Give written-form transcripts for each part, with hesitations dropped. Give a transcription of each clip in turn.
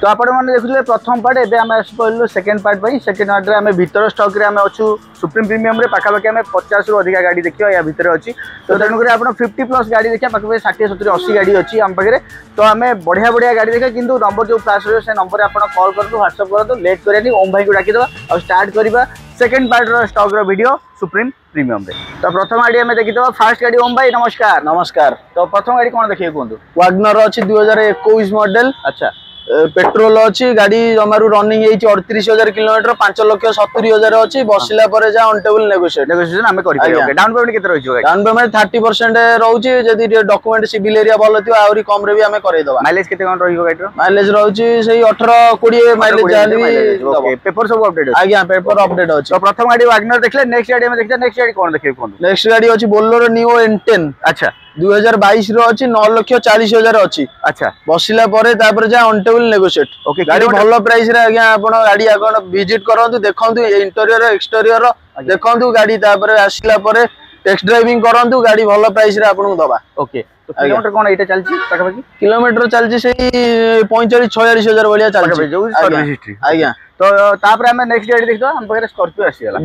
तो आपण मैंने देखुले प्रथम पार्ट एबे आम आसलु सेकेंड पार्ट पर सेकेंड पार्ट में आम भर स्टक में अच्छू सुप्रीम प्रीमियम रे पाखापाखि आम 50 रु अधिक गाड़ी देखा या भितर अच्छी तो तेणुक आप 50+ गाड़ी देखा पाखापाखि 60 70 80 गाड़ी अच्छी आम पाखे तो आम बढ़िया बढ़िया गाड़ी देखा कि नंबर जो फ्लाश रही है नंबर आप कॉल करूँ व्हाट्सअप करूँ लेट करें ओम भाई को डाकीदे और स्टार्ट करवा second part stuck video supreme premium रे। तो प्रथम गाड़ी आम देखीद फास्ट गाड़ी ओम भाई नमस्कार। नमस्कार। तो प्रथम गाड़ी कौन देखिए कहूँ वागनर अच्छी 2021 मॉडल। अच्छा पेट्रोल अच्छी गाड़ी जमारू रनिंग 38,000 किलोमीटर 5,70,000 अच्छी बसला पर जा ऑन टेबल नेगोशिएशन आम कर डाउन पेमेंट केते रहियो डाउन पेमेंट 30% रहउची जदी डॉक्यूमेंट सिविल एरिया भल थियो आउरी कम रे भी आमे करे दबा। माइलेज केते कोन रहियो गाड़ी रो माइलेज रहउची सही 18-20 माइलेज जाली ओके पेपर सब अपडेट अछि आज्ञा पेपर अपडेट अछि। तो प्रथम गाड़ी वागनर देखले नेक्स्ट गाड़ी में देखते नेक्स्ट गाड़ी कोन देखिए कोन नेक्स्ट गाड़ी अछि बोलेरो नियो N10। अच्छा 2022 रो अछि 9,40,000 अछि। अच्छा बसिला परे तापर जा ऑन टेबल नेगोशिएट ओके गाड़ी भलो प्राइस रे आज्ञा आपण गाड़ी आगन विजिट करंतु देखंतु इंटीरियर एक्सटीरियर देखंतु गाड़ी तापर आसिला परे टेस्ट ड्राइविंग करंतु गाड़ी भलो प्राइस रे आपण दबा। ओके तो किलोमीटर कोन एटा चलची पाखापाखि किलोमीटर चलची सेही 45-46,000 बलिया चलची जो सर्विस हिस्ट्री आज्ञा। तो तापर हमें नेक्स्ट गाड़ी देखतो हम पाखे स्कॉर्पियो आसी गला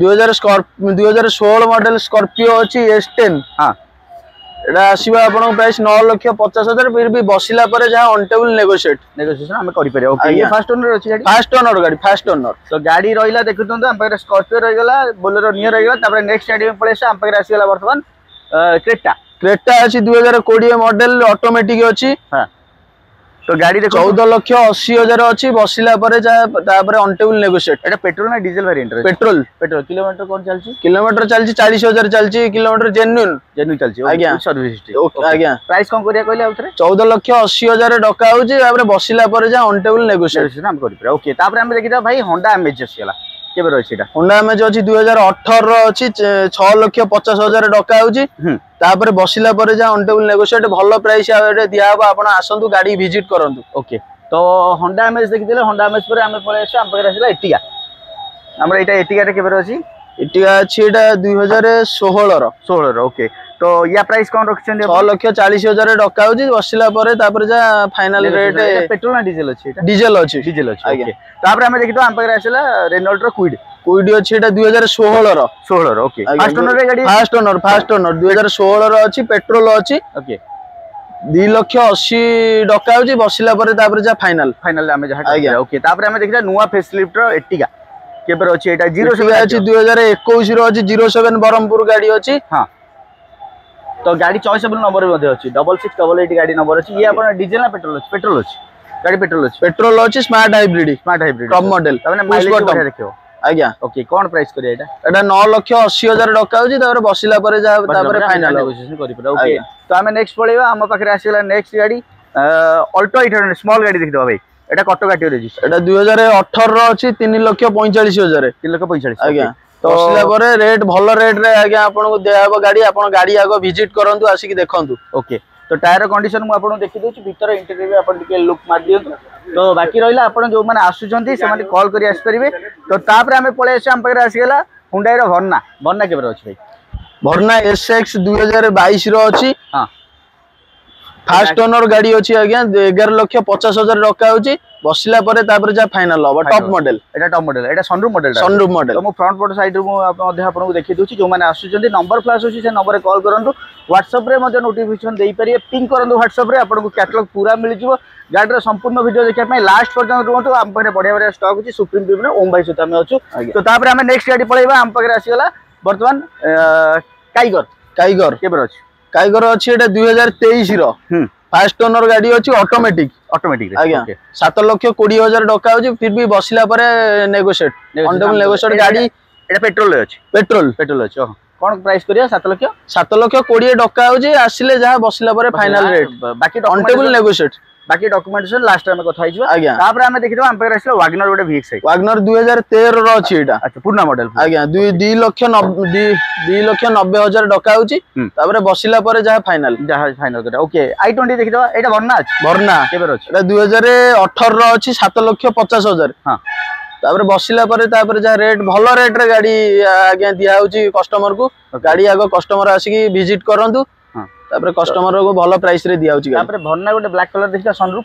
2016 मॉडल स्कॉर्पियो अछि S10। हां एटा आसीबा आपण प्राइस 9,50,000 फिर भी बसिला परे जा ऑन टेबल नेगोशिएशन हम करि परियो। ओके ये फर्स्ट ओनर अछि गाड़ी फास्ट ओनर तो गाड़ी रहिला देखुतन हम पाखे स्कॉर्पियो रहि गला बोलेरो नियर रहि गला तापर नेक्स्ट गाड़ी में पळेसा हम पाखे आसी गला वर्तमान क्रेटा अछि 2020 मॉडल ऑटोमेटिक अछि। हां तो गाड़ी देखो 14,80,000 अच्छी बसिला परे तापर on table negotiate. Etah petrol ना डीजल वेरिएंट रे पेट्रोल किलोमीटर कोन चलची किलोमीटर चलची 40,000 चलची किलोमीटर जेन्युइन चलची आज्ञा सर्विस हिस्ट्री ओके आज्ञा। प्राइस कोन करिया कहले आउथरे 14,80,000 डका होची तापर बसिला परे जा ऑन टेबल नेगोशिएट हम करि पर। ओके तापर हम देखिदा भाई होंडा अमेज आसीला केबे रहै छिटा होंडा अमेज अछि 2018 रो अछि 6,50,000 डका होची तापर बसिला परे जा ऑन टेबल नेगोशिएट भलो प्राइस आबे दिया हो आपण आसंतु गाड़ी विजिट करंतु। ओके तो होंडा अमेज देखिदेले होंडा अमेज पर हम पळे आसे हम पकरा आसीला एटिगा हमरा एटा एटिगा रे केबे रहछि एटिगा अछि एटा 2016 रो ओके तो या प्राइस कोन रखछन 6,40,000 डका होची बसिला परे तापर जा फाइनल रेट पेट्रोल ना डीजल अछि एटा डीजल अछि ओके तापर हम देखितो हम पकरा आसीला रेनॉल्ट रो क्विड अछि एटा 2016 रो ओके फर्स्ट ओनर रे गाड़ी फास्ट ओनर 2016 रो अछि पेट्रोल अछि। ओके 2,80,000 डका होची बसिला परे तापर जा फाइनल हम जहा ओके तापर हम देखिता नुवा फेसलिफ्ट रो एटिगा केबर अछि एटा 07 अछि 2021 रो अछि 07 बरहमपुर गाड़ी अछि। हां तो गाड़ी चॉइसेबल नंबर मध्ये अछि 6688 गाड़ी नंबर अछि ये अपन डीजल ना पेट्रोल अछि गाड़ी पेट्रोल अछि स्मार्ट हाइब्रिड टॉप मॉडल तने माइलेज बढ़िया देखियो आज्ञा। ओके कोन प्राइस करिया एटा 9,80,000 डका होची तापर बसिला परे जा तापर फाइनल नेगोशिएशन करि पर। ओके तो हम नेक्स्ट पळेबा हम पाखरे आसीला नेक्स्ट गाड़ी अल्टो 800 स्मॉल गाड़ी देखिदो भाई एटा कटो गाटी रजिस्टर एटा 2018 रो अछि 3,45,000 3,45,000 आज्ञा। तो बसिला परे रेट भलो रेट रे आज्ञा आपन को देहाबो गाड़ी आपन गाड़ी आगो विजिट करंतु आसी कि देखंतु। ओके तो टायर कंडीशन मु आपन देखि दोछि भीतर इंटीरियर आपन के लुक मार दियंतु तो बाकी रहिला आपन जो माने आसुचंती से माने कॉल करी आसी परिबे। तो तापर हमें पळे आसे हम पाखरे आसी गेला हुंडई रो वर्ना केबे अछि भाई वर्ना SX 2022 रो अछि। हां फास्ट ओनर गाड़ी अछि आज्ञा 11,50,000 डका होची बसिला परे तापर जा फाइनल हो टॉप मॉडल एटा सनरूफ मॉडल तो मु फ्रंट पोर्ट साइड रो मु मध्ये आपन को देखि दोछि जो माने आसुचंती नंबर फ्लैश होछि से नंबर रे कॉल करंतु व्हाट्सएप रे मध्ये नोटिफिकेशन देई परिए पिंग करंतु व्हाट्सएप रे आपन को कैटलॉग पूरा मिल जिवो गाड़ी रो संपूर्ण वीडियो देखा पय लास्ट पर्यंत रहंतु हम परे बढ़िया बढ़िया स्टॉक होछि सुप्रीम प्रीमियम ओम भाई सहित हम अछु। तो तापर हम नेक्स्ट गाड़ी पळेबा हम पकरे आसी गला वर्तमान काइगर केबर अछि काइगर अछि एटा 2023 रो फास्ट ओनर गाड़ी अछि ऑटोमेटिक आज्ञा 7,20,000 डका होछि फिर भी बसिला परे नेगोशिएट ऑन टेबल नेगोशिएट गाड़ी एटा पेट्रोल अछि पेट्रोल अछि कोन प्राइस करिया 7,20,000 डका होछि आसिले जहा बसिला परे फाइनल रेट बाकी ऑन टेबल नेगोशिएट बाकी डॉक्यूमेंटेशन लास्ट टाइम कथा हिजबा तापर हमें देखिदो हम पाखरे आसिलो वागनर गोटे VX वागनर 2013 रो अछि एटा। अच्छा पूर्ण मॉडल आज्ञा 2,90,000 डका होछि तापर बसिला परे जहा फाइनल करा। ओके i20 देखिदो एटा वर्ना केबे अछि एटा 2018 रो अछि 7,50,000। हां तापर बसिला परे तापर जा रेट भलो रेट रे गाड़ी आज्ञा दिया होछि कस्टमर को गाड़ी आगो कस्टमर आसी की विजिट करंतु तापर कस्टमर को भलो प्राइस रे दिया होछि। तापर वर्ना गोटे ब्लैक कलर देखिदा सनरूफ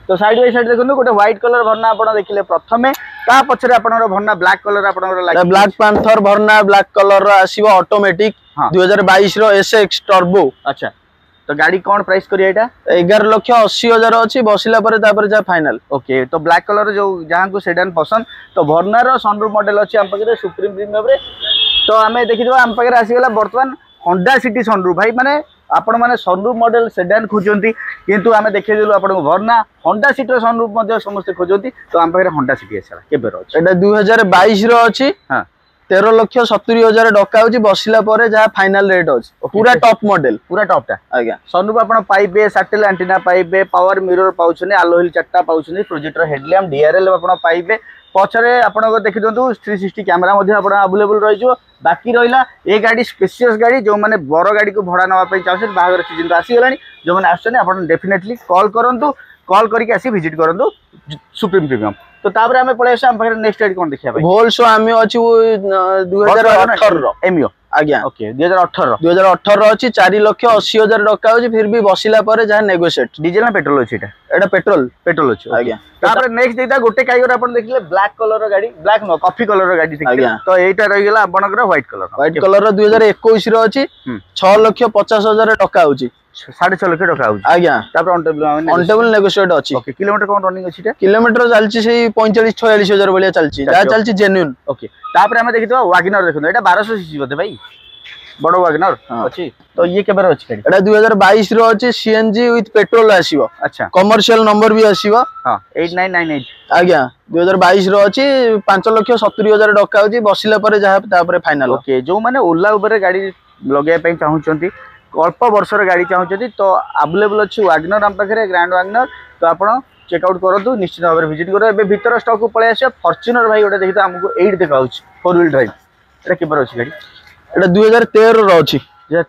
तो साइड बाय साइड देखो गोटे व्हाइट कलर भरना आपण देखिले प्रथमे ता पछरे आपनर भरना ब्लैक कलर आपनर लागी ब्लैक पैंथर भरना ब्लैक कलर रो आसीबो ऑटोमेटिक 2022 रो एसएक्स टर्बो। अच्छा तो गाड़ी कौन प्राइस करिया एटा 11,80,000 अछि बसिला परे तापर जा फाइनल। ओके तो ब्लैक कलर जो जहां को सेडान पसंद तो भरना रो सनरूफ मॉडल अछि हम पकरे सुप्रीम प्रीमियम रे। तो हमें देखि दबा हम पकरे आसी गेला वर्तमान होंडा सिटी सनरूफ भाई माने आपण माने सनरूफ मॉडल सेडान खोजंती किंतु हमें देखि देलु आपण को भरना होंडा सिटी रो सनरूफ मध्ये समस्त खोजंती तो हम पकरे होंडा सिटी आसला केबे रो अछि एटा 2022 रो अछि। हां 13,70,000 डका होची बसिला परे जहा फाइनल रेट अछि पूरा टॉप मॉडल पूरा टॉप टा आज्ञा सनरूफ आपण पाइबे सैटेलाइट एंटीना पाइबे पावर मिरर पाउछने आलो हिल चट्टा पाउछने प्रोजेक्टर हेडलैम्प डीआरएल आपण पाइबे पछरे आपण को देखि दंतु 360 कैमरा मध्ये आपण अवेलेबल रहि जो बाकी रहिला ए गाड़ी स्पेशियस गाड़ी जो माने बड़ गाड़ी को भड़ा नवा पई चाहछन बाहागर सीजन तो आसी गलानी जो माने आछन आपण डेफिनेटली कॉल करंतु कॉल करके आसी विजिट करंतु सुप्रीम प्रीमियम। तो तापर हमें पळे आसे हम पाखरे नेक्स्ट गाड़ी कोन देखिया भाई वोल्सो आमी अछि 2018 रो एमियो आज्ञा ओके 2018 रो अछि 4,80,000 डका होछि फिर भी बसिला परे जहा नेगोशिएट डीजल ना पेट्रोल अछि एटा पेट्रोल अछि आज्ञा। तापर नेक्स्ट देता गोटे काइगर आपण देखिले ब्लैक कलर रो गाड़ी ब्लैक नो कॉफी कलर रो गाड़ी देखिले तो एटा रहि गेला आपनकर व्हाइट कलर रो 2021 रो अछि 6,50,000 डका होछि 6.5 लाख टका होछि आज्ञा। तापर ऑनटेबल नेगोशिएट अछि ओके किलोमीटर कोन रनिंग अछि किलोमीटर चलछि से 45-46,000 बलिया चलछि जा चलछि जेन्युइन ओके। तापर हम देखितबा वागनर देखो एटा 1200 सीसी बते भाई बड़ो वागनर अछि तो ये केबे अछि गाड़ी एटा 2022 रो अछि सीएनजी विथ पेट्रोल आसीबो। अच्छा कमर्शियल नंबर भी आसीबो हां 8998 आज्ञा 2022 रो अछि 5,70,000 डका होछि बसिला परे जहा तापर फाइनल ओके। जो माने ओला ऊपर गाड़ी लगे पई चाहुचंती अल्प वर्षर गाड़ी चाहते तो अवेलेबल अच्छी वागनर आम पाखे ग्रैंड वागनर तो आप चेकआउट करूँ निश्चित भाव में विजिट करें। भीतर स्टॉक को पलि आस फॉर्च्यूनर भाई गोटे देखिए आमको 8 देखा 4 व्हील ड्राइव एटा केबर अछि गाड़ी एटा 2013 रो अछि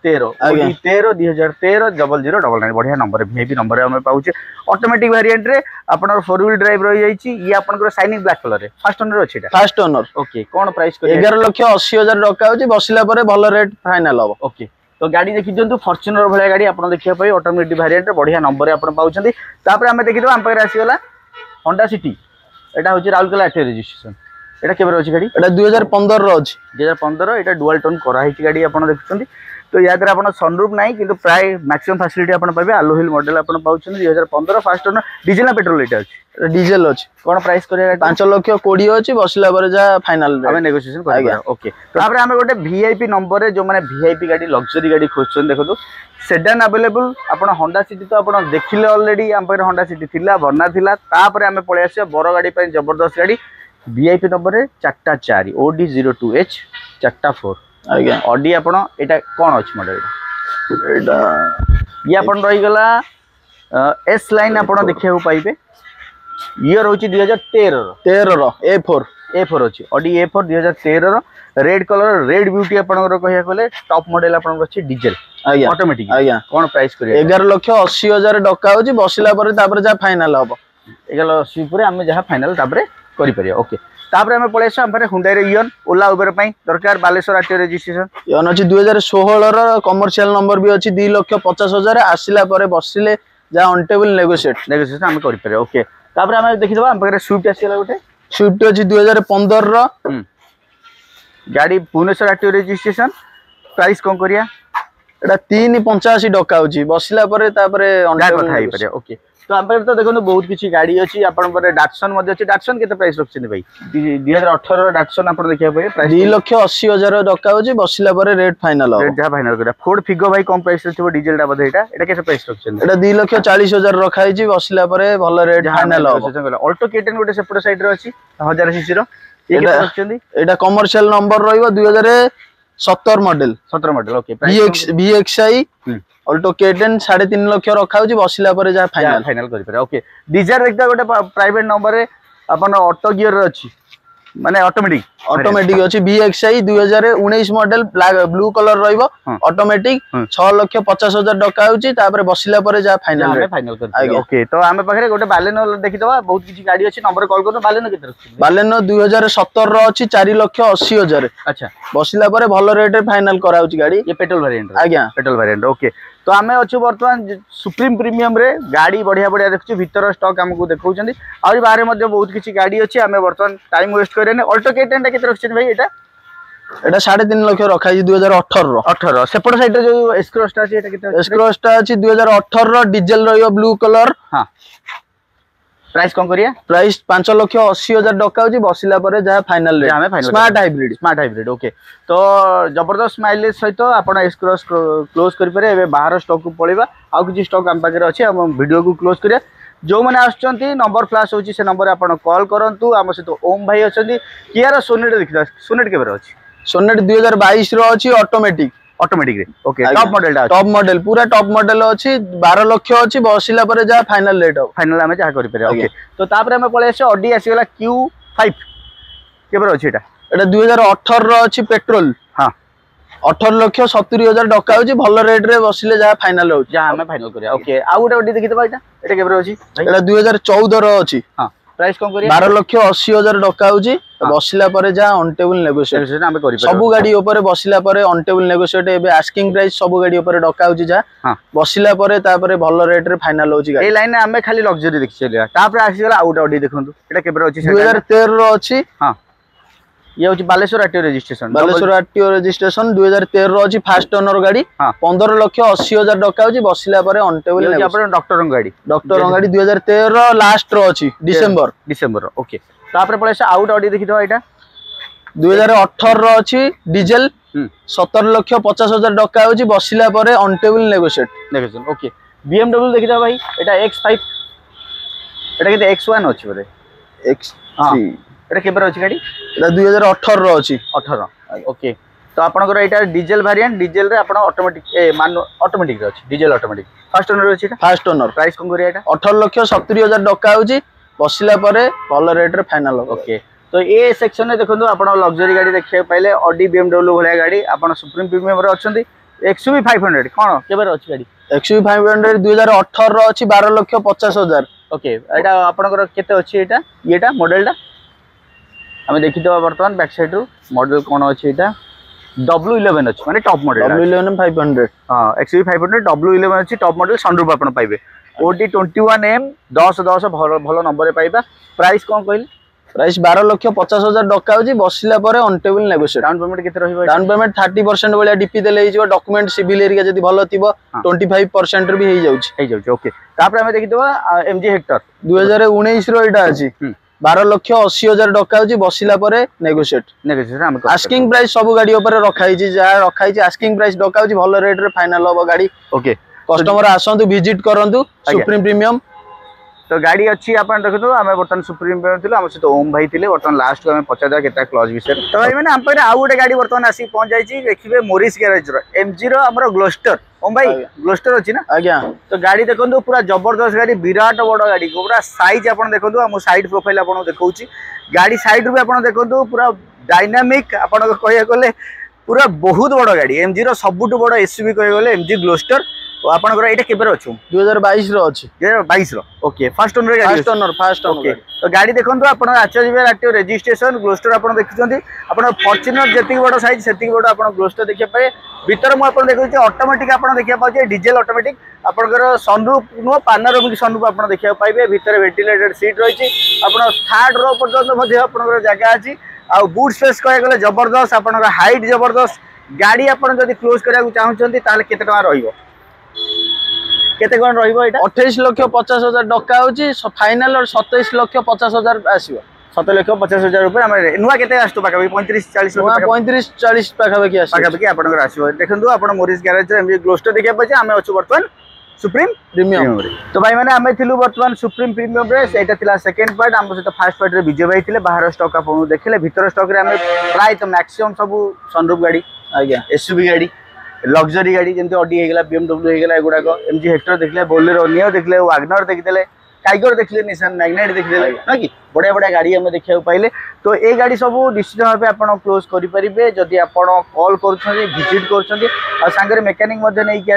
2013 0009 बढ़िया नंबर वीआईपी नंबर हमें पाउचे ऑटोमेटिक वेरिएंट रे आपनर 4 व्हील ड्राइव रही जाइछि ये आपनकर शाइनिंग ब्लैक कलर रे फर्स्ट ओनर अछि एटा फर्स्ट ओनर ओके। कोन प्राइस कर 11,80,000 डका होछि बसिला परे भलो रेट फाइनल हो ओके। तो गाड़ी देखि दियंतु फॉर्च्यूनर भलिया गाड़ी आपण देखिया पई ऑटोमेटिक वेरिएंट बढ़िया नंबर आपण पाउछंती। तापर हमें देखि दो हम पाखरे आसी गला होंडा सिटी एटा होची राउरकेला आरटीओ रजिस्ट्रेशन एटा केबर अछि गाड़ी एटा 2015 रो अछि 2015 एटा डुअल टोन करा हिची गाड़ी आपण देखुछंती। तो या द्वारा आपण सनरूफ नाही किंतु प्राय मैक्सिमम फैसिलिटी आपण पाबे आलो हिल मॉडल आपण पाउछंती 2015 फर्स्ट ओनर डीजल ना पेट्रोल एटा अछि डीजल अछि कोन प्राइस करिया 5,20,000 अछि बसिला पर जा फाइनल हमें नेगोशिएशन करिया ओके। तापर हमें गोटे वीआईपी नंबर रे जो माने वीआईपी गाड़ी लग्जरी गाड़ी खोजछन देखो सेडान अवेलेबल आपण होंडा सिटी तो आपण देखिले ऑलरेडी हम पर होंडा सिटी थिला वर्ना थिला तापर हमें पळे आसे बड़ गाड़ी पे जबरदस्त गाड़ी वीआईपी नंबर रे 4 OD02H 4 आज्ञा ऑडी आपण एटा कोन अछि मॉडल एटा ये आपण रही गला एस लाइन आपण देखिया पाइबे ईयर होची 2013 रो A4 अछि ऑडी A4 2013 रो रेड कलर रेड ब्यूटी आपण कहिया कोले टॉप मॉडल आपण अछि डीजल आज्ञा ऑटोमेटिक आज्ञा कोन प्राइस करिया 11,80,000 डका होची बसिला पर तापर जा फाइनल हबो 11,80 पर हम जा फाइनल तापर करि परिया ओके। तापर हमें पळे हम पर हुंडई रे इयन ओला उबर पई दरकार बालेश्वर आरटीओ रजिस्ट्रेशन इयन अछि 2016 रो कमर्शियल नंबर भी अछि 2,50,000 आसिला पर बसिले जा ऑनटेबल नेगोशिएशन हम करि परिया ओके। तापर हमें देखि दबा हम पर स्विफ्ट आसीला गोटे स्विफ्ट अछि 2015 रो गाड़ी भुवनेश्वर आरटीओ रजिस्ट्रेशन प्राइस कोन करिया एटा 3,85 डका होची बसिला परे तापरे ऑनटेबल थाई परिया ओके। तो हम पर तो देखो बहुत किछि गाड़ी अछि आपन पर डाटसन मध्ये अछि डाटसन केते प्राइस रखछन भाई 2018 रो डाटसन आपन देखिया पय प्राइस 2,80,000 डका होची बसिला परे रेट फाइनल हो रेट जा फाइनल करा फोर्ड फिगो भाई कम प्राइस रखिबो डीजल टा बधे एटा केते प्राइस रखछन एटा 2,40,000 रखा हिची बसिला परे भलो रेट फाइनल हो ऑल्टो केटन गोटे सेपट साइड रो अछि 1000 सीसी रो एटा रखछन एटा कमर्शियल नंबर रहइबो 2017 मॉडल ओके VXI ऑल्टो केटन 3.5 लाख रखा होची बसिला परे जा फाइनल करि पारे ओके। डिजायर देखता गोटे प्राइवेट नंबर रे अपन ऑटो गियर रे अछि माने ऑटोमेटिक अछि VXI 2019 मॉडल ब्लू कलर रहइबो ऑटोमेटिक 6,50,000 डका होची तापर बसिला परे जा फाइनल कर ओके। तो हमें पाखरे गोटे बालेनो देखि दबा बहुत किछि गाड़ी अछि नंबर कॉल करो बालेनो केते रखछि बालेनो 2017 रो अछि 4,80,000 अच्छा बसिला परे भलो रेट रे फाइनल करा होची गाड़ी ये पेट्रोल वेरिएंट आज्ञा पेट्रोल वेरिएंट ओके। तो आम अच्छु बर्तमान सुप्रीम प्रीमियम रे गाड़ी बढ़िया बढ़िया देखु भीतर स्टॉक आमको देखुं आहुरी बाहर बहुत किसी गाड़ी अच्छी आम बर्तमान टाइम वेस्ट करें अल्टो K10 केते रखछन भाई एटा 3.5 लाख रखा 2018 सेपट साइड जो एस्क्रोस्टा अछि एटा केते एस्क्रोस्टा अछि 2018 डीजल रहियो ब्लू कलर। हां प्राइस कौन करिया प्राइस 5,80,000 टका होची बसिला परे जहा final rate smart hybrid okay. तो जबरदस्त माइलेज सहित आपण एस्क्रोस क्लोज करि पारे एबे बाहर स्टॉक को पळिबा आ किछि स्टॉक हम पाके अछि हम वीडियो को क्लोज करिया जो मैंने आसुचंती नंबर फ्लैश होची से नंबर आपण कॉल करंतु हम सहित ओम भाई अछंती कियार सोनेट देखिदा सोनेट केबे अछि सोनेट 2022 रो अछि ऑटोमेटिक रे ओके टॉप मॉडल पूरा टॉप मॉडल अछि 12 लाख अछि बसिला परे जा फाइनल रेट हो फाइनल हमें जा करि पारे ओके। तो तापर हमें पळे आसे ऑडी आसी गेला Q5 केबे अछि एटा 2018 रो अछि पेट्रोल। हां 18,70,000 टका होची भल रेट रे बसिले जा फाइनल हो जा हमें फाइनल करिया ओके। आ गोटे ऑडी देखि दबा एटा केबे अछि एटा 2014 रो अछि। हां प्राइस कौन करिया 12,80,000 टका होची बसिला परे जा ऑनटेबल नेगोशिएट हमें करि पारे सब गाड़ी ऊपर बसिला परे ऑनटेबल नेगोशिएट एबे आस्किंग प्राइस सब गाड़ी ऊपर डका होची जा बसिला परे तापरे भल रेट रे फाइनल होची गाड़ी ए लाइन में हमें खाली लग्जरी देखि चलिया तापरे आसी गेला आउट ऑडी देखंतु एटा केबे अछि 2013 रो अछि। हां ये होची बालेश्वर आरटीओ रजिस्ट्रेशन 2013 रो अछि फास्ट ओनर गाड़ी 15,80,000 टका होची बसिला परे ऑनटेबल होची अपन डॉक्टर गाड़ी 2013 लास्ट रो अछि डिसेंबर ओके। तापरे पळे से आउट ऑडी देखि दो एटा 2018 रो अछि डीजल 17,50,000 टका होची बसिला परे ऑनटेबल नेगोशिएट ओके। BMW देखि दो भाई एटा X5 एटा केते X1 अछि बरे X3 एटा केबर अछि गाड़ी एटा 2018 रो अछि 18 ओके। तो आपनकर एटा डीजल वेरिएंट डीजल रे आपण ऑटोमेटिक रे अछि डीजल ऑटोमेटिक फास्ट ओनर अछि एटा फास्ट ओनर प्राइस कोन करिया एटा 18,70,000 टका होची बसिला परे भल रेट रे फाइनल ओके। तो ए सेक्शन में देखो आपण लग्जरी गाड़ी देखिए पहले ऑडी BMW भलिया गाड़ी आपण सुप्रीम प्रीमियम रे अछंती XUV 500 कोन केबर अछि गाड़ी XUV 500 2018 रो अछि 12,50,000 ओके। एटा आपनकर केते अछि एटा मॉडलटा हमें देखि दबा वर्तमान बैक साइड रो मॉडल कोन अछि एटा W11 अछि माने टॉप मॉडल W11 500 हां XUV 500 W11 अछि टॉप मॉडल सनरूफ आपण पाइबे OD21M 10 भलो नंबर पाइबा प्राइस कोन कहली प्राइस 12,50,000 टका होची बसिला परे ऑनटेबल नेगोशिएट डाउन पेमेंट केते रहिबो डाउन पेमेंट 30% वाला डीपी देले हिजो डॉक्यूमेंट सिविल एरिया जदी भलो थिबो 25% रे भी हे जाउची ओके। तापर हमें देखि दबा MG हेक्टर 2019 रो एटा अछि 12,80,000 टका होची बसिला परे नेगोशिएट हम आस्किंग प्राइस सब गाड़ी ऊपर रखाई छी जा रखाई छी आस्किंग प्राइस डका होची भलो रेट रे फाइनल होबो गाड़ी ओके। कस्टमर आसंतु विजिट करंतु सुप्रीम प्रीमियम तो गाड़ी अच्छी आपण देखो आम बर्तमान सुप्रीम थिलु आम सहित ओम भाई थिले बर्तमान लास्ट को आम पचार केता क्लॉज विषय तो भाई मैंने आम पे आउ गोटे गाड़ी बर्तमान आसी पहुंच जाइए देखिए मोरिस गैरेज रो MG रो हमर ग्लोस्टर ओम भाई ग्लोस्टर अछि ना आज्ञा। तो गाड़ी देखो पूरा जबरदस्त गाड़ी विराट बड़ गाड़ी पूरा साइज आपण देखो हम साइड प्रोफाइल आपण देखौची गाड़ी साइड रू आपण देखो पूरा डायनामिक आपण कहया गले पूरा बहुत बड़ गाड़ी MG रो सबुटु बड़ SUV कहया गले MG ग्लोस्टर आपनकर एटा केबर अछु 2022 रो अछि 2022 रो ओके फास्ट ओनर गाड़ी फास्ट ओनर ओके। तो गाड़ी देखंतु आपण आचार्य आरटीओ रजिस्ट्रेशन ग्लोस्टर आपण देखिसंती आपण फॉर्च्यूनर जति बड़ साइज सेति बड़ आपण ग्लोस्टर देखिया पाए भीतर मु आपण देखुची ऑटोमेटिक आपण देखिया पाउचे डीजल ऑटोमेटिक आपनकर सनरूफ नो पानोरामिक सनरूफ आपण देखिया पाइबे भीतर वेंटिलेटेड सीट रहिची आपण थर्ड रो पर्यंत मध्ये आपनकर जगह अछि आ बूट स्पेस कहया गले जबरदस्त आपनकर हाइट जबरदस्त गाड़ी आपण जदी क्लोज करिया चाहउचंती ताले केते टका रहिबो केते कोन रहिबो एटा 28,50,000 टका होची फाइनल और 27,50,000 आसीबो 7,50,000 रुपए हमर नुवा केते आस्तु पाका 35-40 रुपए 35-40 पाका बकी आसी पाका बकी आपनकर आसीबो देखंतु आपण मोरिस गैरेज रे एमजी ग्लोस्टर देखिया पछे हमें अछु वर्तमान सुप्रीम प्रीमियम रे। तो भाई माने हमें थिलु वर्तमान सुप्रीम प्रीमियम रे एटा थिला सेकंड पार्ट हम सहित फर्स्ट पार्ट रे विजय भाई थिले बाहर स्टॉक आपण देखले भीतर स्टॉक रे हमें प्राय तो मैक्सिमम सब सनरूफ गाड़ी आज्ञा SUV गाड़ी लग्जरी गाड़ी जंती ऑडी हेगला BMW हेगला एगुडा को MG हेक्टर देखले बोलेरो नियो देखले वैगनर देखले टाइगर देखले निसान मैग्नेट देखले ना कि बड़े बड़े गाड़ी हम देखिया पाइले। तो ए गाड़ी सब निश्चित भाव आपण क्लोज करि परिबे जदी आपण कॉल करूछन विजिट करूछन आ संगे मैकेनिक मध्ये नै कि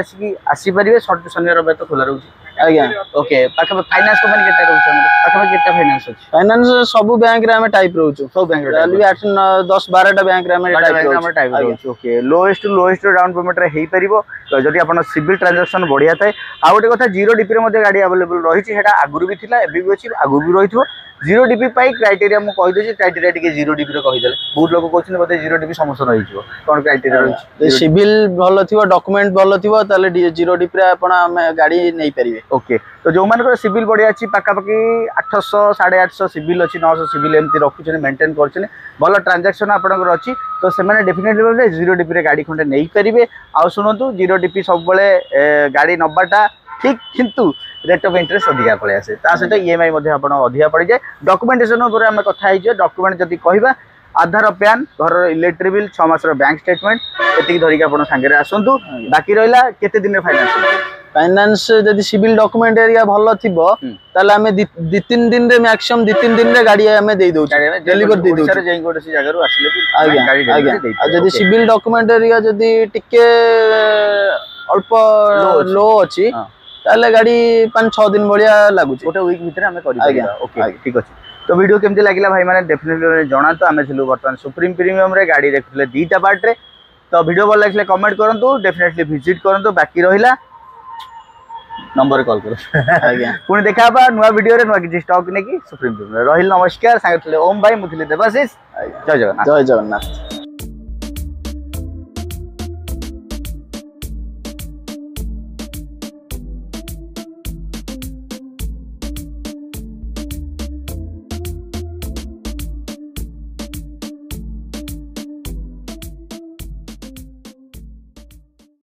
आसी परिबे शनिवार रविवार तो खुला रहउची आज्ञा ओके पाखा फाइनांस कंपनी केटा रहउछ हमर पाखा केटा फाइनांस अछि फाइनांस सब बैंक रे हमें टाइप रहउछ सब बैंक रे रेलवे 8 10 12 टा बैंक रे हमें टाइप रहउछ okay lowest to lowest down payment रे हेई परिबो जदि अपन सिविल ट्रांजैक्शन बढ़िया थाए आ गोटे कथा जीरो डीपी रे मध्ये गाड़ी अवेलेबल रहिछि हेटा आगुरु भी थिला एबी भी अछि आगु भी रहिथो जीरो डीपी पाई क्राइटेरिया मु कहि देछि क्राइटेरिया टिके जीरो डीपी रे कहि देले बहुत लोग कहछन बते जीरो डीपी समस्या रहि जिवो कोन क्राइटेरिया रहि सिविल भलो थिवो डॉक्यूमेंट भलो थिवो ताले जीरो डीपी रे आपण हमें गाड़ी नै परिबे ओके तो जो मान सिविल बढ़िया अच्छी पाखापाखि 800 850 सिविल अच्छी 900 सिविल एमती रखुछन मेंटेन करछन भल ट्रांजैक्शन आपनकर अच्छी तो से माने डेफिनेटली बोले जीरो डीपी रे गाड़ी खंडे नै परिबे आ सुनंतु जीरो डीपी सब बेले गाड़ी नबाटा ठीक किंतु रेट ऑफ इंटरेस्ट अधिका पळे आसे ता सहित ईएमआई मध्ये आपण अधिका पड़ी जाए डॉक्यूमेंटेशन ऊपर हम कथा हिज डॉक्यूमेंट जदी कहबा आधार पैन घर इलेक्ट्रिक बिल 6 मासर बैंक स्टेटमेंट एतिक धरिक आपण संगे आसंतु बाकी रहला केते दिन रे फाइनांस जदी सिविल डॉक्यूमेंट एरिया भलो थिबो ताले हमें 2-3 दिन रे मैक्सिमम 2-3 दिन रे गाड़ी हमें दे दउ डिलीवर दे दउ सर जेई कोड से जगह रो आसले भी गाड़ी दे आ जदी सिविल डॉक्यूमेंट एरिया जदी टिके अल्प लो अछि ताले गाड़ी 5-6 दिन बलिया लागु गोटे वीक भीतर हमें करि ओके ठीक अछि तो वीडियो केमती लागिला भाई माने डेफिनेटली जाना तो आमे थिलु वर्तमान सुप्रीम प्रीमियम रे गाड़ी देखुले दीटा पार्ट रे तो वीडियो भल लागिले कमेंट करंतु डेफिनेटली विजिट करंतु बाकी रहिला नंबर कॉल करो आज्ञा पुणी देखा बा नुवा वीडियो रे नुवा कि स्टॉक ने कि सुप्रीम प्रीमियम रहिल नमस्कार सांगथले ओम भाई मुथिले देवाशीष जय जगन्नाथ।